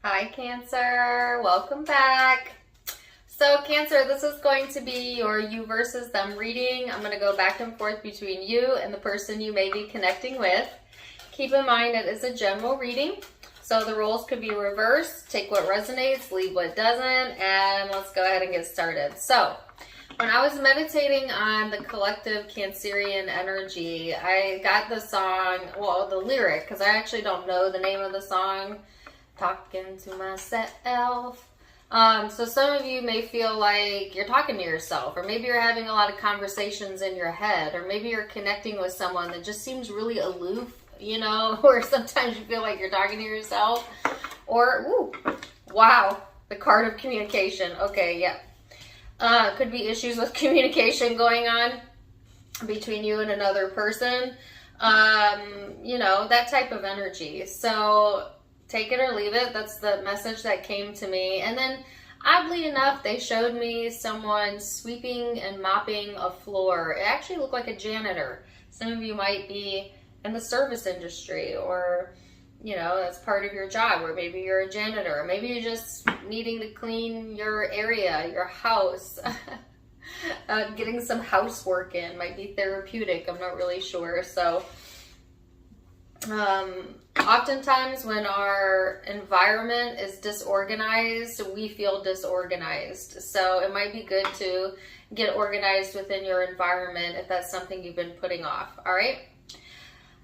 Hi Cancer, welcome back. So Cancer, this is going to be your you versus them reading. I'm going to go back and forth between you and the person you may be connecting with. Keep in mind it is a general reading, so the roles could be reversed. Take what resonates, leave what doesn't, and let's go ahead and get started. So when I was meditating on the collective Cancerian energy, I got the song, well, the lyric, because I actually don't know the name of the song, Talking to Myself. So some of you may feel like you're talking to yourself, or maybe you're having a lot of conversations in your head, or maybe you're connecting with someone that just seems really aloof, you know, or sometimes you feel like you're talking to yourself, or, ooh, wow, the card of communication. Okay, yeah. Could be issues with communication going on between you and another person, you know, that type of energy. So take it or leave it. That's the message that came to me. And then oddly enough, they showed me someone sweeping and mopping a floor. It actually looked like a janitor. Some of you might be in the service industry, or you know, that's part of your job, or maybe you're a janitor, or maybe you're just needing to clean your area, your house. Getting some housework in might be therapeutic. I'm not really sure. So oftentimes when our environment is disorganized, we feel disorganized. So it might be good to get organized within your environment if that's something you've been putting off. All right.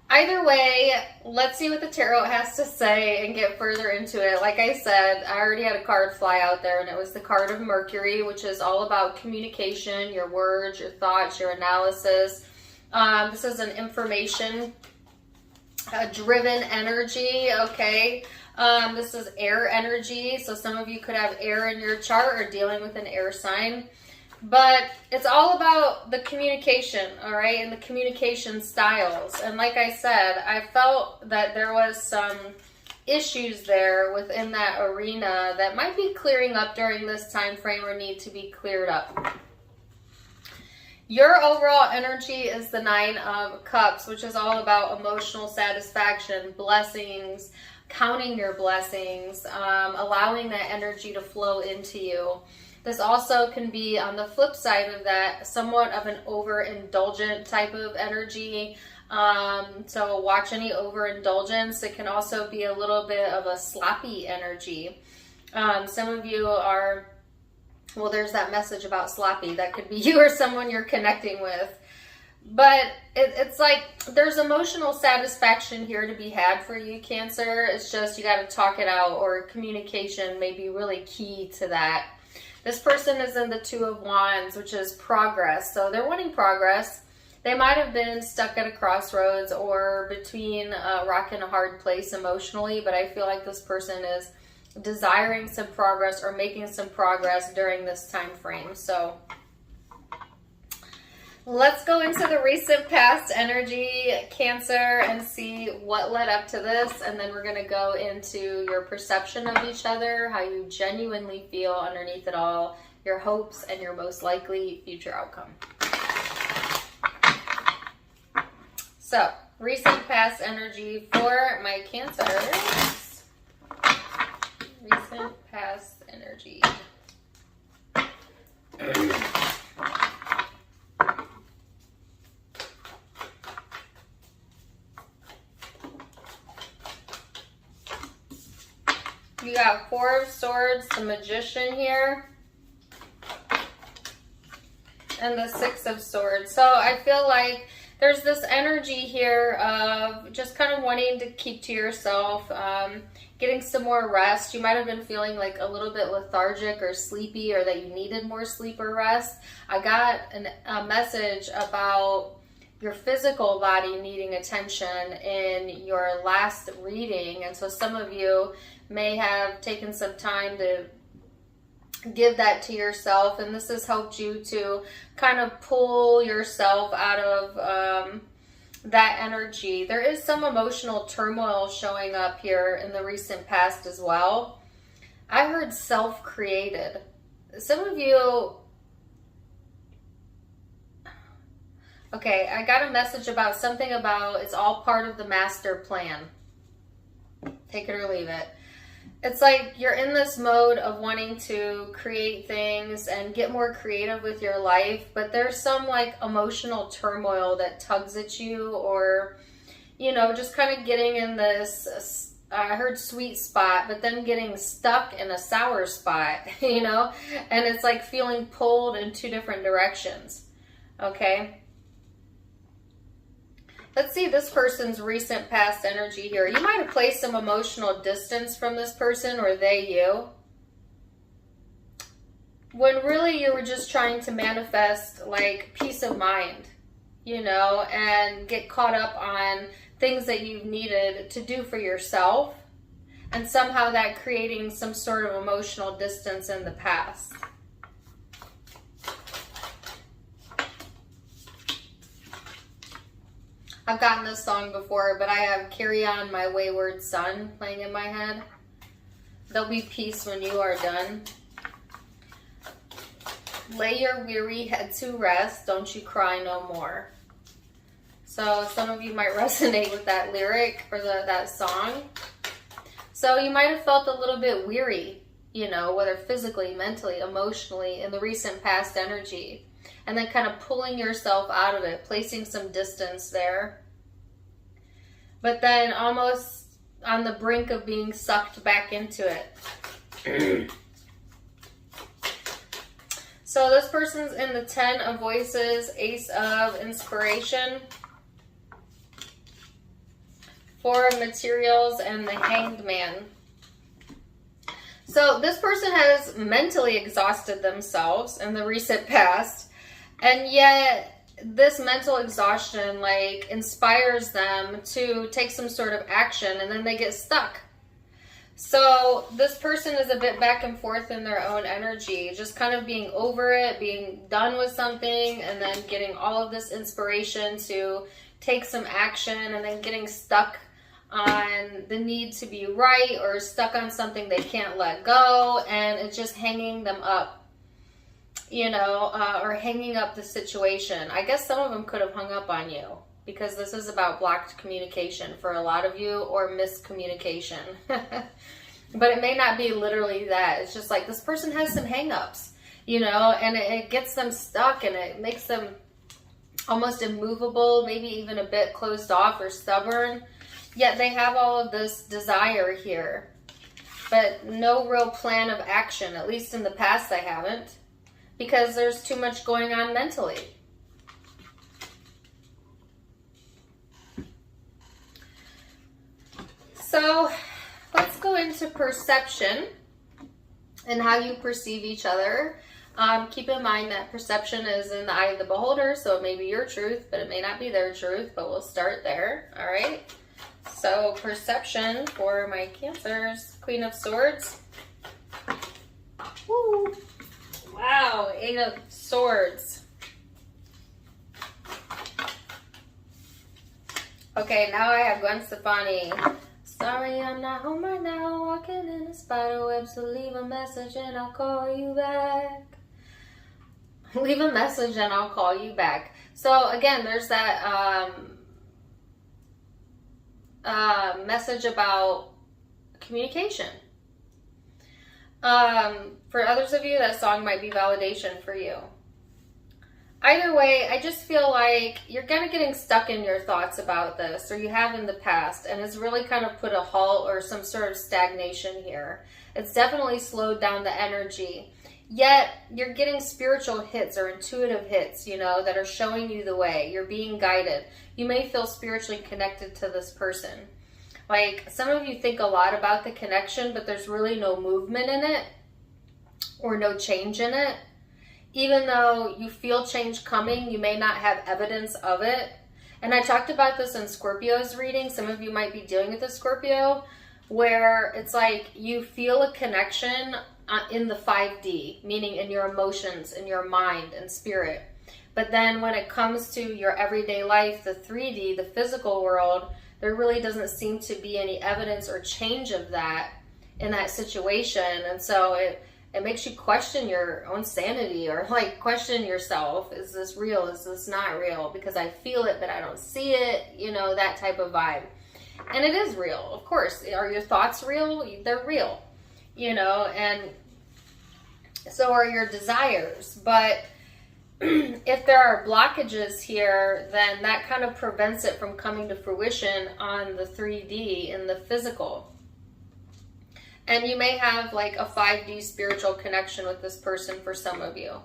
Either way, let's see what the tarot has to say and get further into it. Like I said, I already had a card fly out there, and it was the card of Mercury, which is all about communication, your words, your thoughts, your analysis. This is an information driven energy, okay? This is air energy, so some of you could have air in your chart or dealing with an air sign. But it's all about the communication, all right, and the communication styles. And like I said, I felt that there was some issues there within that arena that might be clearing up during this time frame or need to be cleared up. Your overall energy is the Nine of Cups, which is all about emotional satisfaction, blessings, counting your blessings, allowing that energy to flow into you. This also can be, on the flip side of that, somewhat of an overindulgent type of energy. So watch any overindulgence. It can also be a little bit of a sloppy energy. Some of you are, well, there's that message about sloppy. That could be you or someone you're connecting with. But it's like there's emotional satisfaction here to be had for you, Cancer. It's just you got to talk it out, or communication may be really key to that. This person is in the Two of Wands, which is progress. So they're wanting progress. They might have been stuck at a crossroads or between a rock and a hard place emotionally, but I feel like this person is desiring some progress or making some progress during this time frame. So let's go into the recent past energy, Cancer, and see what led up to this. And then we're going to go into your perception of each other, how you genuinely feel underneath it all, your hopes, and your most likely future outcome. So, recent past energy for my Cancers. Recent past energy. You got Four of Swords, the Magician here, and the Six of Swords. So I feel like there's this energy here of just kind of wanting to keep to yourself, getting some more rest. You might have been feeling like a little bit lethargic or sleepy, or that you needed more sleep or rest. I got a message about your physical body needing attention in your last reading, and so some of you may have taken some time to give that to yourself, and this has helped you to kind of pull yourself out of that energy. There is some emotional turmoil showing up here in the recent past as well. I heard self-created. Some of you, okay, I got a message about something about it's all part of the master plan. Take it or leave it. it's like you're in this mode of wanting to create things and get more creative with your life, but there's some like emotional turmoil that tugs at you, or, you know, just kind of getting in this, I heard sweet spot, but then getting stuck in a sour spot, you know, and it's like feeling pulled in two different directions. Okay. Let's see this person's recent past energy here. You might have placed some emotional distance from this person, or they you, when really you were just trying to manifest like peace of mind, you know, and get caught up on things that you needed to do for yourself, and somehow that creating some sort of emotional distance in the past. I've gotten this song before, but I have Carry On My Wayward Son playing in my head. There'll be peace when you are done. Lay your weary head to rest, don't you cry no more. So some of you might resonate with that lyric or that song. So you might have felt a little bit weary, you know, whether physically, mentally, emotionally, in the recent past energy. And then kind of pulling yourself out of it, placing some distance there. But then almost on the brink of being sucked back into it. So this person's in the 10 of Voices, Ace of Inspiration, 4 of Materials, and the Hanged Man. So this person has mentally exhausted themselves in the recent past. And yet this mental exhaustion like inspires them to take some sort of action, and then they get stuck. So this person is a bit back and forth in their own energy, just kind of being over it, being done with something, and then getting all of this inspiration to take some action, and then getting stuck on the need to be right, or stuck on something they can't let go, and it's just hanging them up. You know, or hanging up the situation. I guess some of them could have hung up on you, because this is about blocked communication for a lot of you, or miscommunication. But it may not be literally that. It's just like this person has some hang-ups, you know, and it gets them stuck, and it makes them almost immovable, maybe even a bit closed off or stubborn. Yet they have all of this desire here, but no real plan of action. At least in the past they haven't. Because there's too much going on mentally. So let's go into perception and how you perceive each other. Keep in mind that perception is in the eye of the beholder, so it may be your truth, but it may not be their truth, but we'll start there, all right? So perception for my Cancers, Queen of Swords. Woo! Wow, 8 of Swords. Okay, now I have Gwen Stefani. Sorry, I'm not home right now, walking in a spiderweb, so leave a message and I'll call you back. Leave a message and I'll call you back. So again, there's that message about communication. For others of you, that song might be validation for you. Either way, I just feel like you're kind of getting stuck in your thoughts about this, or you have in the past, and it's really kind of put a halt or some sort of stagnation here. It's definitely slowed down the energy. Yet, you're getting spiritual hits or intuitive hits, you know, that are showing you the way. You're being guided. You may feel spiritually connected to this person. Like, some of you think a lot about the connection, but there's really no movement in it or no change in it. Even though you feel change coming, you may not have evidence of it. And I talked about this in Scorpio's reading. Some of you might be dealing with a Scorpio, where it's like you feel a connection in the 5D, meaning in your emotions, in your mind and spirit. But then when it comes to your everyday life, the 3D, the physical world, there really doesn't seem to be any evidence or change of that in that situation. And so it makes you question your own sanity, or like question yourself. Is this real? Is this not real? Because I feel it, but I don't see it, you know, that type of vibe. And it is real, of course. Are your thoughts real? They're real. and so are your desires. But if there are blockages here, then that kind of prevents it from coming to fruition on the 3D in the physical. And you may have like a 5D spiritual connection with this person for some of you.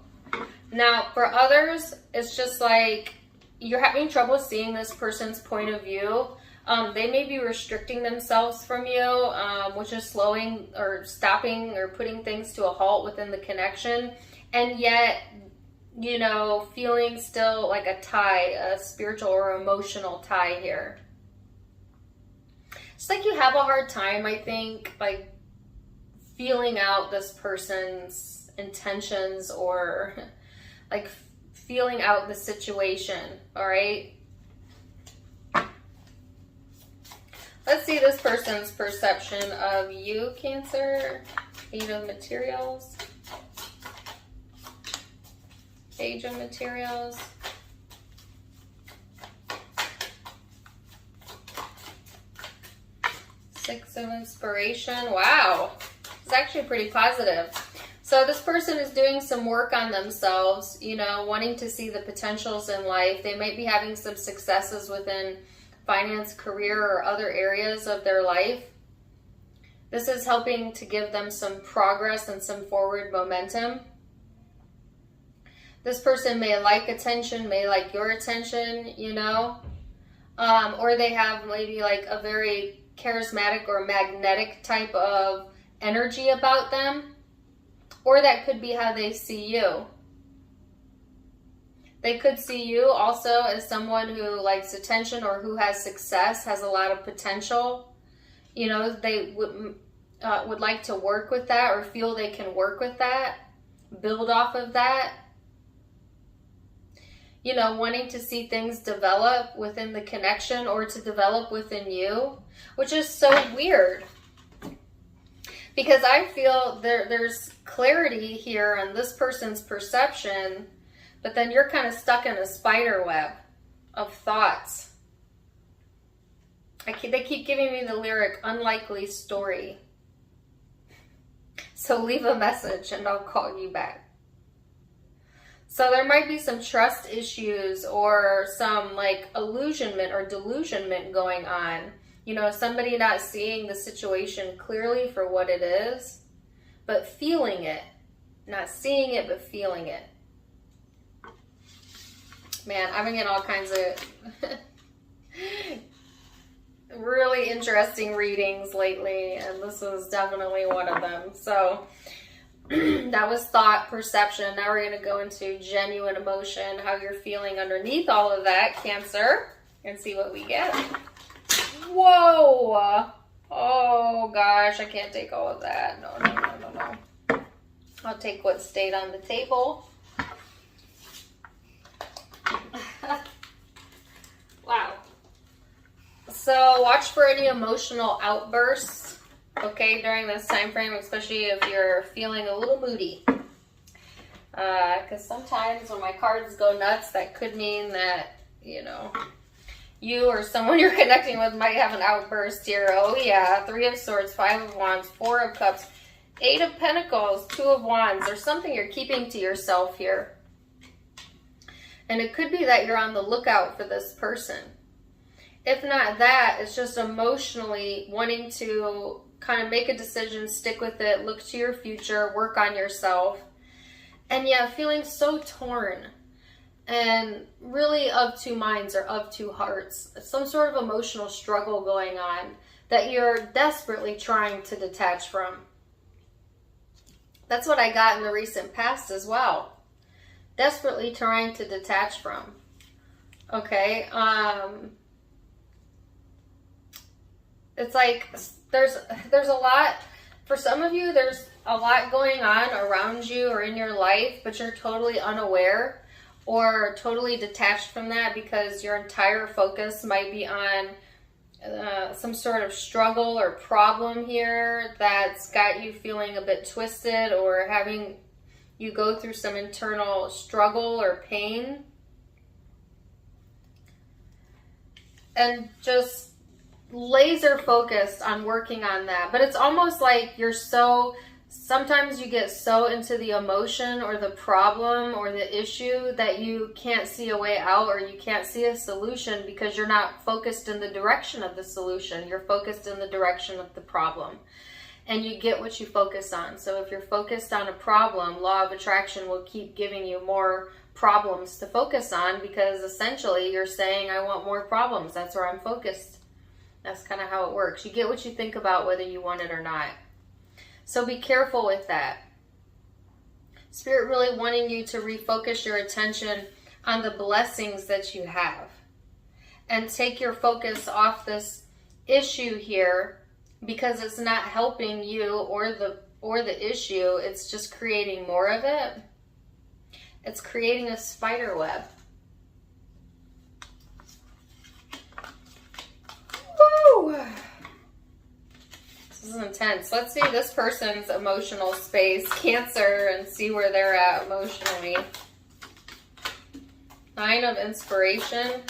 Now, for others, it's just like you're having trouble seeing this person's point of view. They may be restricting themselves from you, which is slowing or stopping or putting things to a halt within the connection. And yet, feeling still like a tie, a spiritual or emotional tie here. It's like you have a hard time, I think, like feeling out this person's intentions or like feeling out the situation, all right? Let's see this person's perception of you, Cancer. Eight of Materials. Page of Materials. Six of Inspiration. Wow. It's actually pretty positive. So this person is doing some work on themselves, wanting to see the potentials in life. They might be having some successes within finance, career, or other areas of their life. This is helping to give them some progress and some forward momentum. This person may like attention, may like your attention, or they have maybe like a very charismatic or magnetic type of energy about them, or that could be how they see you. They could see you also as someone who likes attention or who has success, has a lot of potential. They would like to work with that or feel they can work with that, build off of that. Wanting to see things develop within the connection or to develop within you, which is so weird. Because I feel there's clarity here on this person's perception, but then you're kind of stuck in a spider web of thoughts. They keep giving me the lyric, unlikely story. So leave a message and I'll call you back. So there might be some trust issues or some like illusionment or delusionment going on. Somebody not seeing the situation clearly for what it is, but feeling it. Not seeing it, but feeling it. Man, I've been getting all kinds of really interesting readings lately, and this was definitely one of them. So that was thought, perception. Now we're going to go into genuine emotion, how you're feeling underneath all of that, Cancer, and see what we get. Whoa! Oh gosh, I can't take all of that. No. I'll take what stayed on the table. Wow. So watch for any emotional outbursts, okay, during this time frame, especially if you're feeling a little moody. Because sometimes when my cards go nuts, that could mean that, you or someone you're connecting with might have an outburst here. Oh yeah, 3 of Swords, 5 of Wands, 4 of Cups, 8 of Pentacles, 2 of Wands. There's something you're keeping to yourself here. And it could be that you're on the lookout for this person. If not that, it's just emotionally wanting to kind of make a decision, stick with it, look to your future, work on yourself. And yeah, feeling so torn and really of two minds or of two hearts. Some sort of emotional struggle going on that you're desperately trying to detach from. That's what I got in the recent past as well. Desperately trying to detach from. Okay, it's like there's a lot, for some of you, there's a lot going on around you or in your life, but you're totally unaware or totally detached from that because your entire focus might be on some sort of struggle or problem here that's got you feeling a bit twisted or having you go through some internal struggle or pain. And just laser focused on working on that. But it's almost like sometimes you get so into the emotion or the problem or the issue that you can't see a way out, or you can't see a solution because you're not focused in the direction of the solution. You're focused in the direction of the problem. And you get what you focus on. So if you're focused on a problem, law of attraction will keep giving you more problems to focus on, because essentially you're saying, I want more problems. That's where I'm focused. That's kind of how it works. You get what you think about, whether you want it or not. So be careful with that. Spirit really wanting you to refocus your attention on the blessings that you have. And take your focus off this issue here, because it's not helping you or the issue. It's just creating more of it. It's creating a spider web. Woo! This is intense. Let's see this person's emotional space, Cancer, and see where they're at emotionally. 9 of Inspiration.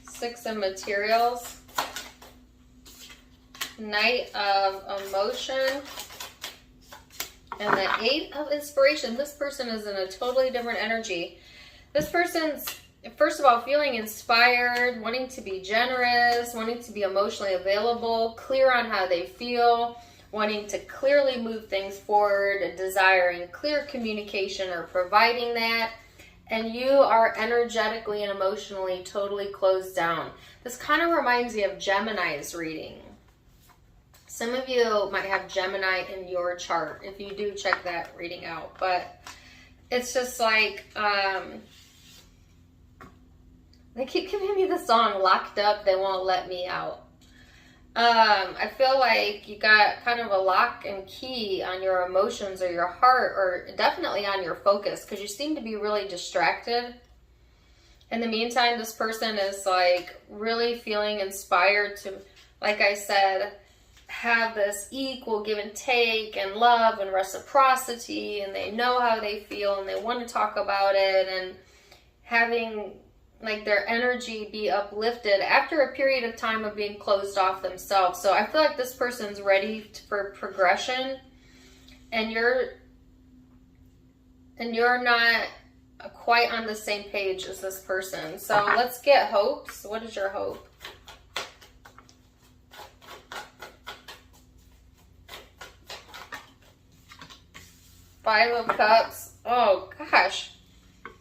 6 of Materials. Knight of Emotion. And the 8 of Inspiration. This person is in a totally different energy. This person's, first of all, feeling inspired, wanting to be generous, wanting to be emotionally available, clear on how they feel, wanting to clearly move things forward, desiring clear communication or providing that. And you are energetically and emotionally totally closed down. This kind of reminds me of Gemini's reading. Some of you might have Gemini in your chart. If you do, check that reading out. But it's just like, they keep giving me the song, Locked Up, They Won't Let Me Out. I feel like you got kind of a lock and key on your emotions or your heart, or definitely on your focus, because you seem to be really distracted. In the meantime, this person is like really feeling inspired to, like I said, have this equal give and take and love and reciprocity, and they know how they feel and they want to talk about it, and having like their energy be uplifted after a period of time of being closed off themselves. So I feel like this person's ready for progression, and you're not quite on the same page as this person. So let's get hopes. What is your hope? Five of Cups. Oh gosh.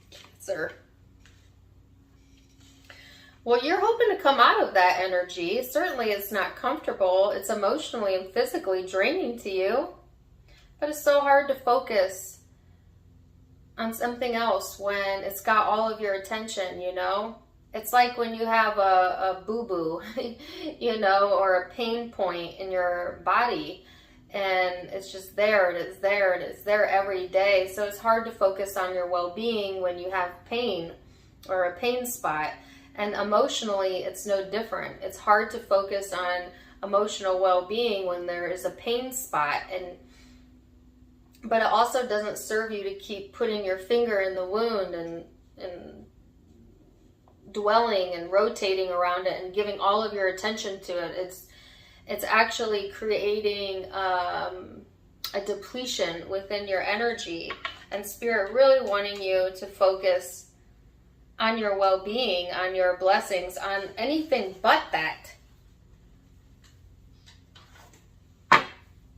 Cancer. Well, you're hoping to come out of that energy. Certainly it's not comfortable. It's emotionally and physically draining to you. But it's so hard to focus on something else when it's got all of your attention, you know? It's like when you have a boo-boo, you know, or a pain point in your body. And it's just there, and it's there, and it's there every day. So it's hard to focus on your well-being when you have pain or a pain spot. And emotionally, it's no different. It's hard to focus on emotional well-being when there is a pain spot. But it also doesn't serve you to keep putting your finger in the wound and dwelling and rotating around it and giving all of your attention to it. It's actually creating a depletion within your energy, and Spirit really wanting you to focus on your well-being, on your blessings, on anything but that.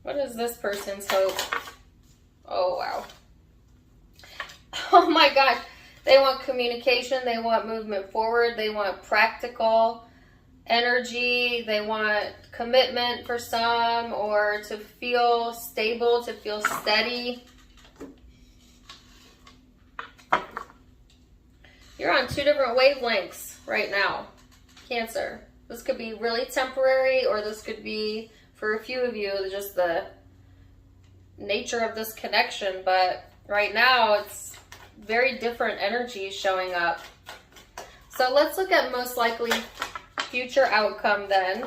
What is this person's hope? Oh, wow. Oh my God. They want communication. They want movement forward. They want practical energy. They want commitment for some, or to feel stable, to feel steady. You're on 2 different wavelengths right now, Cancer. This could be really temporary, or this could be, for a few of you, just the nature of this connection. But right now, it's very different energies showing up. So let's look at most likely future outcome then,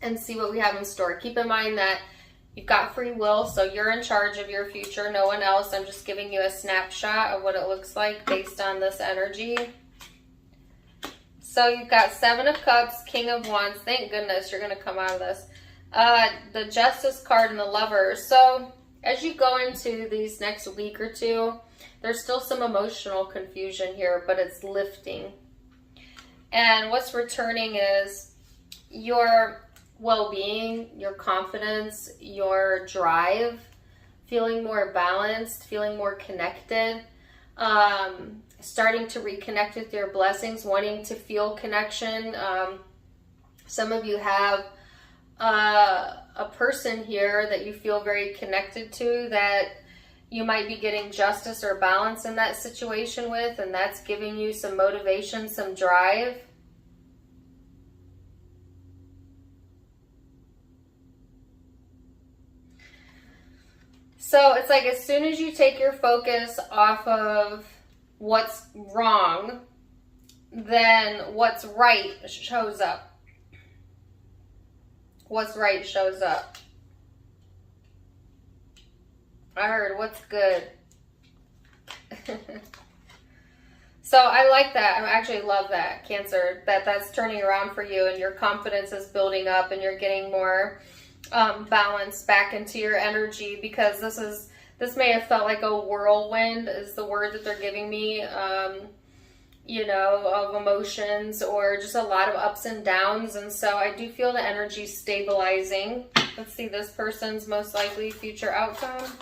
and see what we have in store. Keep in mind that you've got free will, so you're in charge of your future, no one else. I'm just giving you a snapshot of what it looks like based on this energy. So you've got Seven of Cups, King of Wands. Thank goodness you're going to come out of this. The Justice card and the Lover. So as you go into these next week or two, there's still some emotional confusion here, but it's lifting. And what's returning is your well-being, your confidence, your drive, feeling more balanced, feeling more connected, starting to reconnect with your blessings, wanting to feel connection. Some of you have a person here that you feel very connected to that you might be getting justice or balance in that situation with, and that's giving you some motivation, some drive. So it's like as soon as you take your focus off of what's wrong, then what's right shows up. What's right shows up. I heard what's good. So I like that. I actually love that, Cancer, that's turning around for you and your confidence is building up and you're getting more balance back into your energy, because this may have felt like a whirlwind is the word that they're giving me, you know, of emotions or just a lot of ups and downs. And so I do feel the energy stabilizing. Let's see this person's most likely future outcome.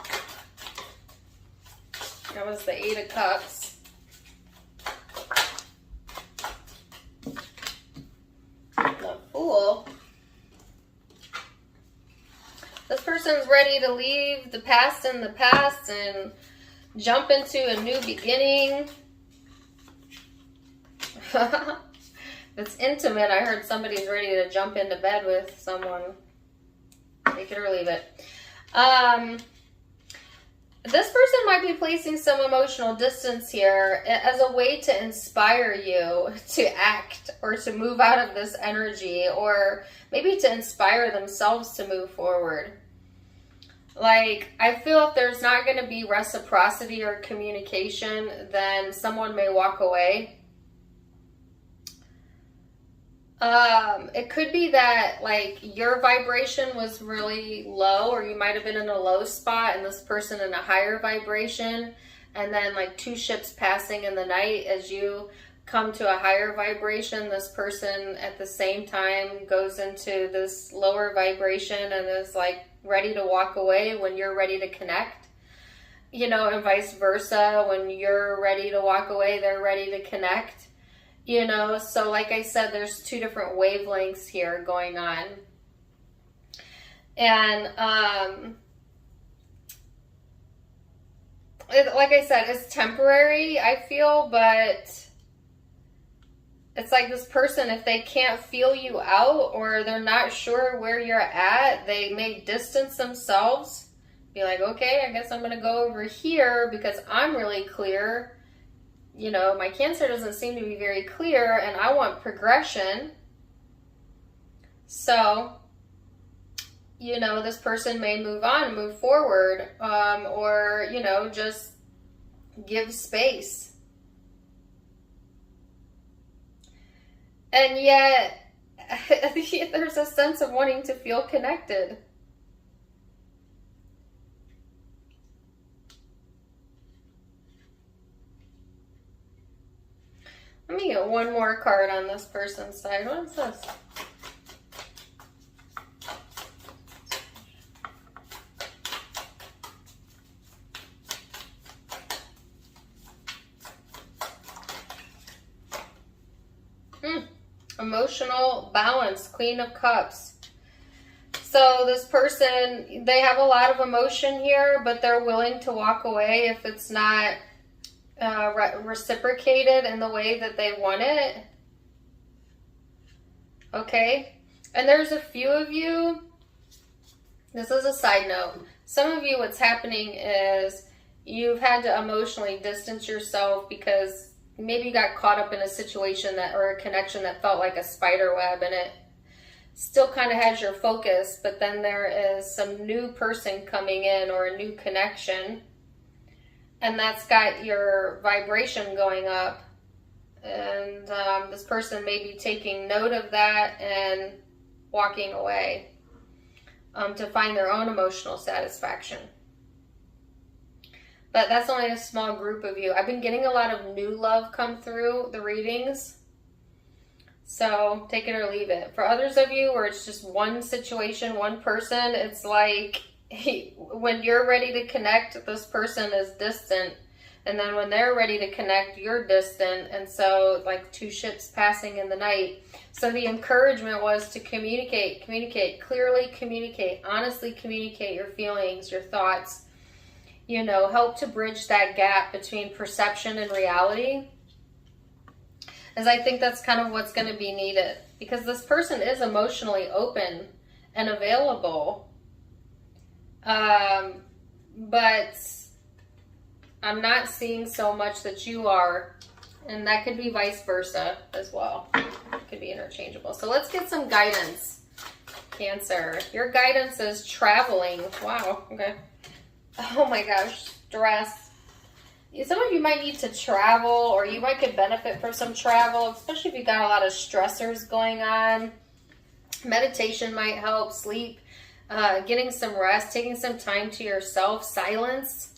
That was the Eight of Cups. The Fool. This person's ready to leave the past in the past and jump into a new beginning. It's intimate. I heard somebody's ready to jump into bed with someone. Take it or leave it. This person might be placing some emotional distance here as a way to inspire you to act or to move out of this energy, or maybe to inspire themselves to move forward. Like, I feel if there's not going to be reciprocity or communication, then someone may walk away. It could be that, like, your vibration was really low, or you might have been in a low spot and this person in a higher vibration, and then like two ships passing in the night as you come to a higher vibration, this person at the same time goes into this lower vibration and is like ready to walk away when you're ready to connect, you know, and vice versa. When you're ready to walk away, they're ready to connect, you know. So like I said, there's two different wavelengths here going on. And like I said, it's temporary, I feel, but it's like this person, if they can't feel you out or they're not sure where you're at, they may distance themselves. Be like, okay, I guess I'm going to go over here because I'm really clear. You know, my Cancer doesn't seem to be very clear and I want progression. So, you know, this person may move on, move forward, or, you know, just give space. And yet, there's a sense of wanting to feel connected. Let me get one more card on this person's side. What is this? Emotional balance, Queen of Cups. So this person, they have a lot of emotion here, but they're willing to walk away if it's not reciprocated in the way that they want it. Okay. And there's a few of you, this is a side note, some of you, what's happening is you've had to emotionally distance yourself because maybe you got caught up in a situation that, or a connection that felt like a spider web, and it still kind of has your focus, but then there is some new person coming in or a new connection, and that's got your vibration going up. And this person may be taking note of that and walking away to find their own emotional satisfaction. But that's only a small group of you. I've been getting a lot of new love come through the readings. So take it or leave it. For others of you where it's just one situation, one person, it's like when you're ready to connect, this person is distant. And then when they're ready to connect, you're distant. And so like two ships passing in the night. So the encouragement was to communicate clearly, communicate, honestly communicate your feelings, your thoughts. You know, help to bridge that gap between perception and reality. As I think that's kind of what's going to be needed. Because this person is emotionally open and available. But I'm not seeing so much that you are. And that could be vice versa as well. It could be interchangeable. So let's get some guidance. Cancer. Your guidance is traveling. Wow. Okay. Oh my gosh, stress. Some of you might need to travel, or you might could benefit from some travel, especially if you got a lot of stressors going on. Meditation might help, sleep, getting some rest, taking some time to yourself, silence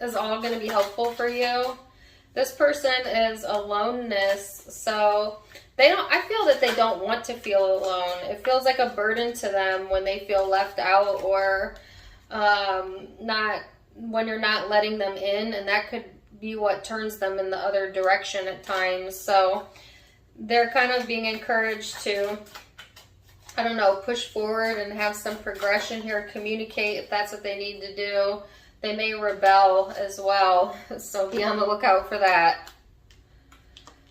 is all going to be helpful for you. This person is aloneness, so I feel that they don't want to feel alone. It feels like a burden to them when they feel left out, or when you're not letting them in, and that could be what turns them in the other direction at times. So they're kind of being encouraged to, I don't know, push forward and have some progression here, communicate if that's what they need to do. They may rebel as well, so be on the lookout for that.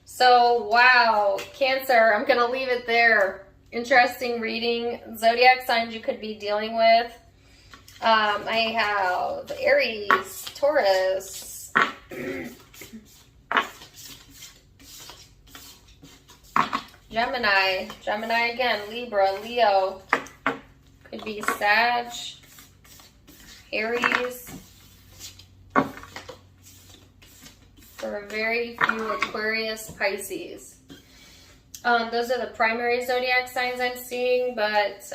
So, wow, Cancer, I'm going to leave it there. Interesting reading. Zodiac signs you could be dealing with. I have Aries, Taurus, Gemini again, Libra, Leo, could be Sag, Aries, for very few Aquarius, Pisces. Those are the primary zodiac signs I'm seeing, but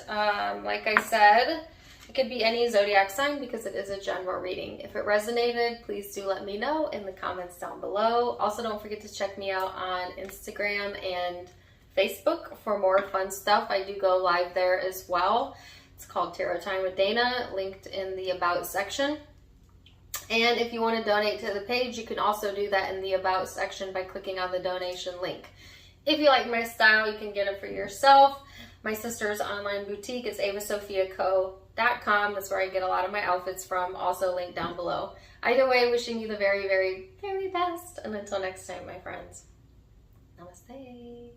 like I said, it could be any zodiac sign because it is a general reading. If it resonated, please do let me know in the comments down below. Also, don't forget to check me out on Instagram and Facebook for more fun stuff. I do go live there as well. It's called Tarot Time with Dana, linked in the About section. And if you want to donate to the page, you can also do that in the About section by clicking on the donation link. If you like my style, you can get it for yourself. My sister's online boutique is avasophiaco.com. That's where I get a lot of my outfits from, also linked down below. Either way, wishing you the very, very, very best. And until next time, my friends, namaste.